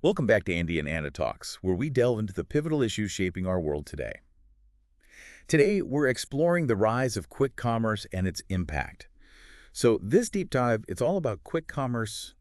Welcome back to Andy and Anna Talks, where we delve into the pivotal issues shaping our world today. Today, we're exploring the rise of quick commerce and its impact. So this deep dive, it's all about quick commerce,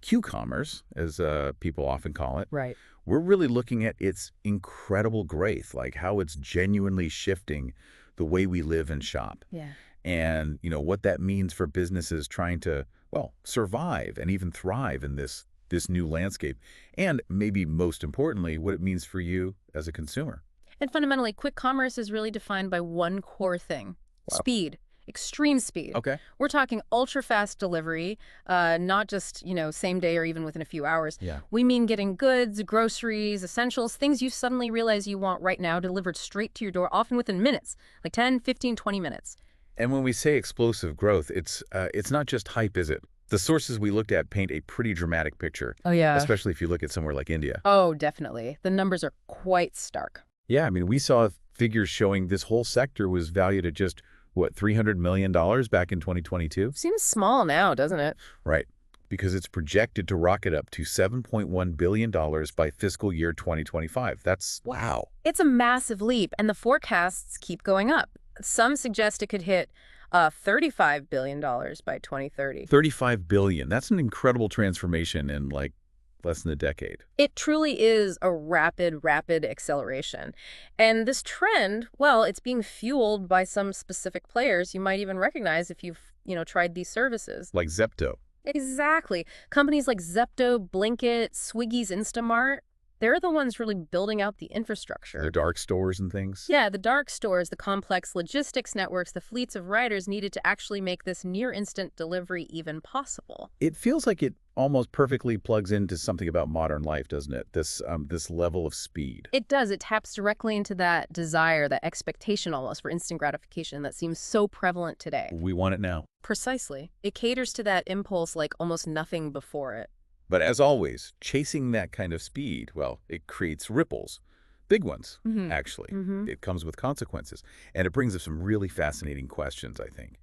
Q-commerce, as people often call it. Right. We're really looking at its incredible growth, like how it's genuinely shifting the way we live and shop. Yeah. And, what that means for businesses trying to, well, survive and even thrive in this new landscape. And maybe most importantly, what it means for you as a consumer. And fundamentally, quick commerce is really defined by one core thing: speed, extreme speed. Okay. We're talking ultra fast delivery, not just, same day or even within a few hours. Yeah. We mean getting goods, groceries, essentials, things you suddenly realize you want right now delivered straight to your door, often within minutes, like 10, 15, 20 minutes. And when we say explosive growth, it's not just hype, is it? The sources we looked at paint a pretty dramatic picture. Oh, yeah. Especially if you look at somewhere like India. Oh, definitely. The numbers are quite stark. Yeah, I mean, we saw figures showing this whole sector was valued at just, $300 million back in 2022? Seems small now, doesn't it? Right, because it's projected to rocket up to $7.1 billion by fiscal year 2025. That's, wow. It's a massive leap, and the forecasts keep going up. Some suggest it could hit $35 billion by 2030. $35 billion. That's an incredible transformation in, less than a decade. It truly is a rapid acceleration. And this trend, well, it's being fueled by some specific players you might even recognize if you've, tried these services. Like Zepto. Exactly. Companies like Zepto, Blinkit, Swiggy's Instamart, they're the ones really building out the infrastructure. The dark stores and things. Yeah, the dark stores, the complex logistics networks, the fleets of riders needed to actually make this near-instant delivery even possible. It feels like it almost perfectly plugs into something about modern life, doesn't it? This level of speed. It does. It taps directly into that desire, that expectation almost for instant gratification that seems so prevalent today. We want it now. Precisely. It caters to that impulse like almost nothing before it. But as always, chasing that kind of speed, well, it creates ripples. Big ones, actually. It comes with consequences. And it brings up some really fascinating questions, I think,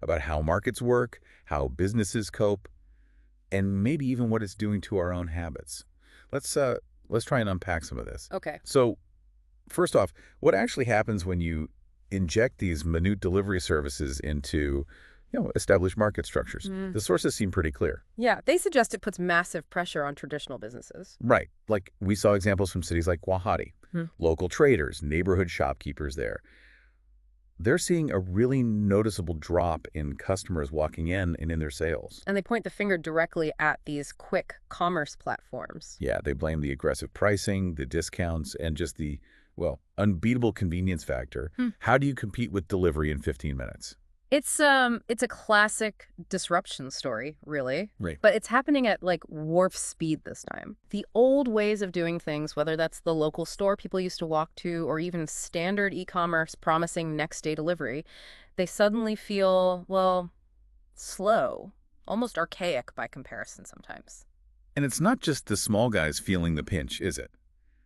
about how markets work, how businesses cope, and maybe even what it's doing to our own habits. Let's try and unpack some of this. Okay. So, first off, what actually happens when you inject these minute delivery services into established market structures? The sources seem pretty clear. Yeah, they suggest it puts massive pressure on traditional businesses. Right. Like we saw examples from cities like Guwahati, local traders, neighborhood shopkeepers there. They're seeing a really noticeable drop in customers walking in and in their sales. And they point the finger directly at these quick commerce platforms. Yeah, they blame the aggressive pricing, the discounts, and just the, unbeatable convenience factor. How do you compete with delivery in 15 minutes? It's a classic disruption story, really. Right. But it's happening at warp speed this time. The old ways of doing things, whether that's the local store people used to walk to or even standard e-commerce promising next day delivery, they suddenly feel, slow, almost archaic by comparison sometimes. And it's not just the small guys feeling the pinch, is it?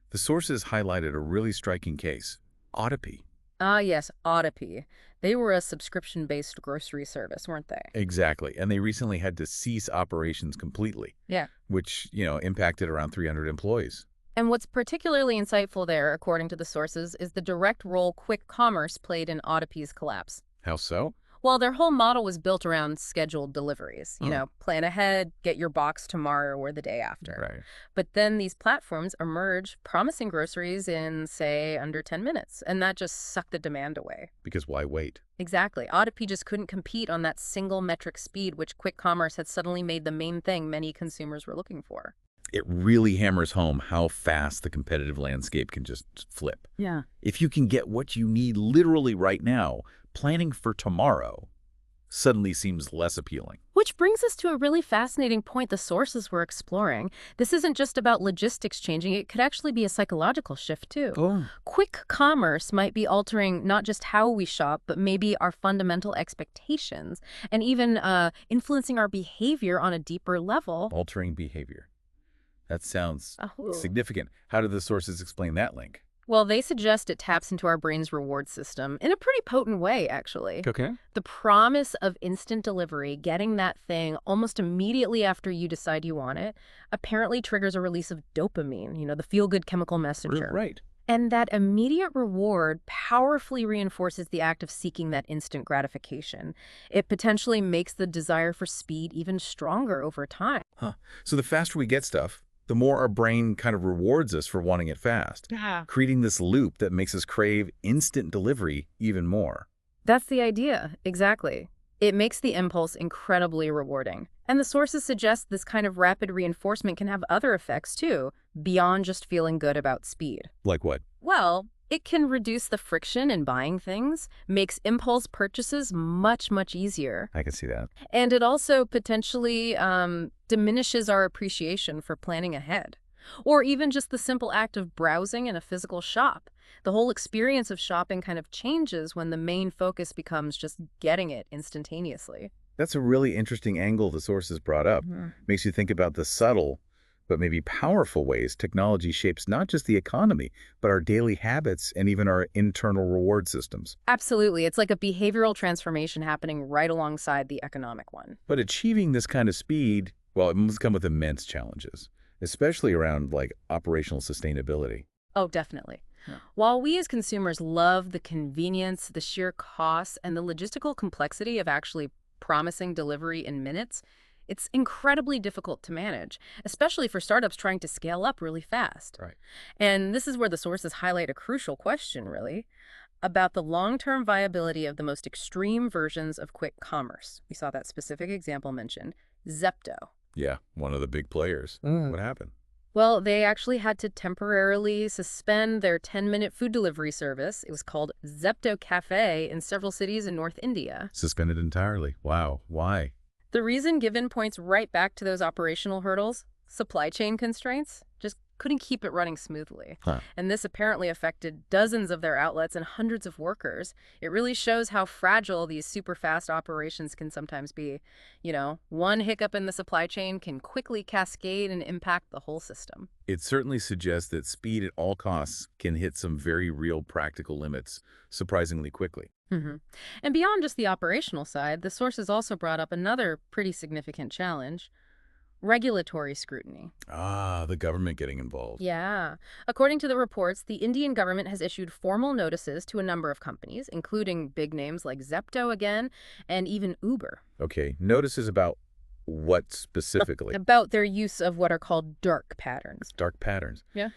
The sources highlighted a really striking case, Otipy. Ah, yes, Otipy. They were a subscription-based grocery service, weren't they? Exactly. And they recently had to cease operations completely. Yeah. Which, impacted around 300 employees. And what's particularly insightful there, according to the sources, is the direct role quick commerce played in Otipy's collapse. How so? Well, their whole model was built around scheduled deliveries. Plan ahead, get your box tomorrow or the day after. Right. But then these platforms emerge promising groceries in, say, under 10 minutes. And that just sucked the demand away. Because why wait? Exactly. Otipy just couldn't compete on that single metric speed, which quick commerce had suddenly made the main thing many consumers were looking for. It really hammers home how fast the competitive landscape can just flip. Yeah. If you can get what you need literally right now, planning for tomorrow suddenly seems less appealing. Which brings us to a really fascinating point the sources were exploring. This isn't just about logistics changing. It could actually be a psychological shift, too. Oh. Quick commerce might be altering not just how we shop, but maybe our fundamental expectations and even influencing our behavior on a deeper level. Altering behavior. That sounds significant. How do the sources explain that link? Well, they suggest it taps into our brain's reward system in a pretty potent way, actually. Okay. The promise of instant delivery, getting that thing almost immediately after you decide you want it, apparently triggers a release of dopamine, the feel-good chemical messenger. Right. And that immediate reward powerfully reinforces the act of seeking that instant gratification. It potentially makes the desire for speed even stronger over time. Huh. So the faster we get stuff, the more our brain kind of rewards us for wanting it fast, Yeah. creating this loop that makes us crave instant delivery even more. That's the idea, exactly. It makes the impulse incredibly rewarding. And the sources suggest this kind of rapid reinforcement can have other effects too, beyond just feeling good about speed. Like what? Well, it can reduce the friction in buying things, makes impulse purchases much, much easier. I can see that. And it also potentially diminishes our appreciation for planning ahead. Or even just the simple act of browsing in a physical shop. The whole experience of shopping kind of changes when the main focus becomes just getting it instantaneously. That's a really interesting angle the sources brought up. Makes you think about the subtle, but maybe powerful ways technology shapes not just the economy, but our daily habits and even our internal reward systems. Absolutely. It's like a behavioral transformation happening right alongside the economic one. But achieving this kind of speed, well, it must come with immense challenges, especially around like operational sustainability. Oh, definitely. While we as consumers love the convenience, the sheer costs, and the logistical complexity of actually promising delivery in minutes, it's incredibly difficult to manage, especially for startups trying to scale up really fast. Right. And this is where the sources highlight a crucial question, really, about the long-term viability of the most extreme versions of quick commerce. We saw that specific example mentioned, Zepto. Yeah, one of the big players. What happened? Well, they actually had to temporarily suspend their 10-minute food delivery service. It was called Zepto Cafe in several cities in North India. Suspended entirely. Wow. Why? The reason given points right back to those operational hurdles, supply chain constraints, just couldn't keep it running smoothly. And this apparently affected dozens of their outlets and hundreds of workers. It really shows how fragile these super fast operations can sometimes be. One hiccup in the supply chain can quickly cascade and impact the whole system. It certainly suggests that speed at all costs can hit some very real practical limits surprisingly quickly. And beyond just the operational side, the sources also brought up another pretty significant challenge: regulatory scrutiny. Ah, the government getting involved. Yeah. According to the reports, the Indian government has issued formal notices to a number of companies, including big names like Zepto again, and even Uber. Okay, notices about what specifically? About their use of what are called dark patterns. Dark patterns. Yeah.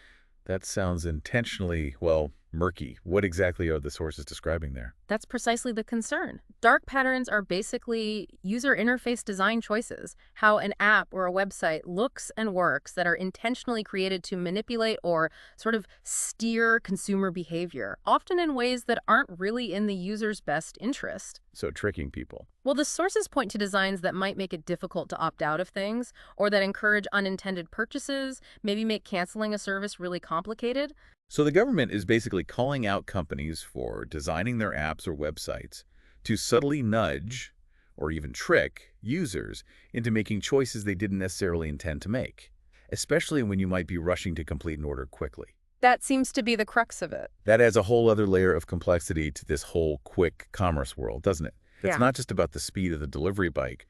That sounds intentionally, well, murky. What exactly are the sources describing there? That's precisely the concern. Dark patterns are basically user interface design choices, how an app or a website looks and works that are intentionally created to manipulate or sort of steer consumer behavior, often in ways that aren't really in the user's best interest. So tricking people. Well, the sources point to designs that might make it difficult to opt out of things, or that encourage unintended purchases, maybe make canceling a service really complicated. So the government is basically calling out companies for designing their apps or websites to subtly nudge or even trick users into making choices they didn't necessarily intend to make, especially when you might be rushing to complete an order quickly. That seems to be the crux of it. That adds a whole other layer of complexity to this whole quick commerce world, doesn't it? It's not just about the speed of the delivery bike,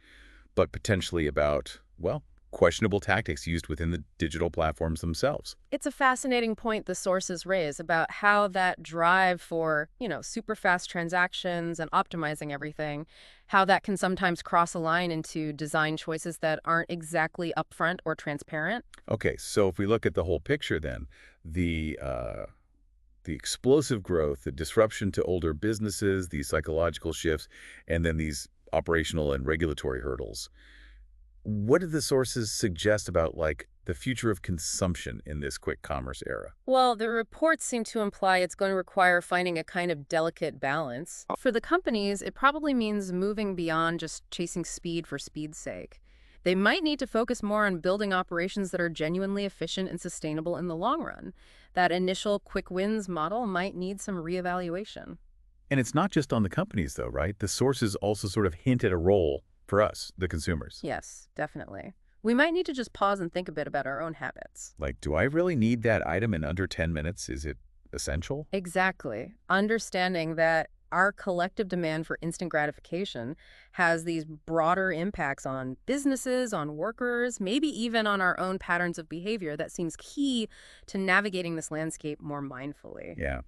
but potentially about, well, questionable tactics used within the digital platforms themselves. It's a fascinating point the sources raise about how that drive for, super fast transactions and optimizing everything, how that can sometimes cross a line into design choices that aren't exactly upfront or transparent. Okay, so if we look at the whole picture then, the explosive growth, the disruption to older businesses, these psychological shifts, and then these operational and regulatory hurdles. What did the sources suggest about, the future of consumption in this quick commerce era? Well, the reports seem to imply it's going to require finding a kind of delicate balance. For the companies, it probably means moving beyond just chasing speed for speed's sake. They might need to focus more on building operations that are genuinely efficient and sustainable in the long run. That initial quick wins model might need some reevaluation. And it's not just on the companies, though, right? The sources also sort of hint at a role for us, the consumers. Yes, definitely. We might need to just pause and think a bit about our own habits. Do I really need that item in under 10 minutes? Is it essential? Exactly. Understanding that our collective demand for instant gratification has these broader impacts on businesses, on workers, maybe even on our own patterns of behavior that seems key to navigating this landscape more mindfully. Yeah.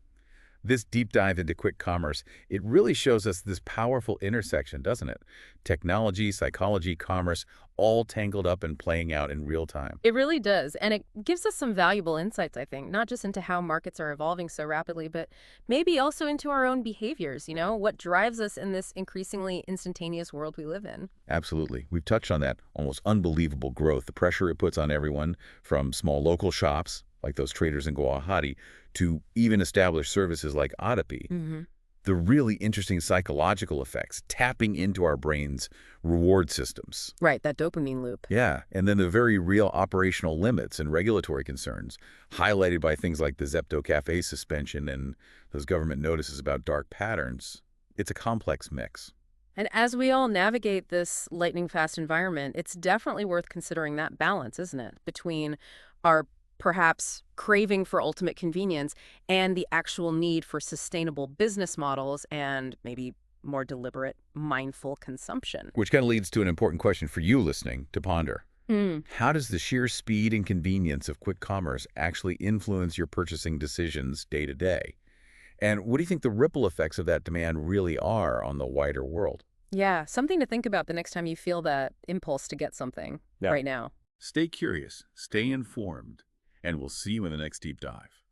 This deep dive into quick commerce, it really shows us this powerful intersection, doesn't it? Technology, psychology, commerce, all tangled up and playing out in real time. It really does. And it gives us some valuable insights, I think, not just into how markets are evolving so rapidly, but maybe also into our own behaviors, what drives us in this increasingly instantaneous world we live in. Absolutely. We've touched on that almost unbelievable growth, the pressure it puts on everyone from small local shops, like those traders in Guwahati, to even established services like Otipy. The really interesting psychological effects, tapping into our brain's reward systems. Right, that dopamine loop. Yeah, and then the very real operational limits and regulatory concerns, highlighted by things like the Zepto cafe suspension and those government notices about dark patterns. It's a complex mix. And as we all navigate this lightning fast environment, it's definitely worth considering that balance, isn't it? Between our perhaps craving for ultimate convenience and the actual need for sustainable business models and maybe more deliberate, mindful consumption. Which kind of leads to an important question for you listening to ponder. How does the sheer speed and convenience of quick commerce actually influence your purchasing decisions day to day? And what do you think the ripple effects of that demand really are on the wider world? Yeah, something to think about the next time you feel that impulse to get something right now. Stay curious, stay informed, and we'll see you in the next deep dive.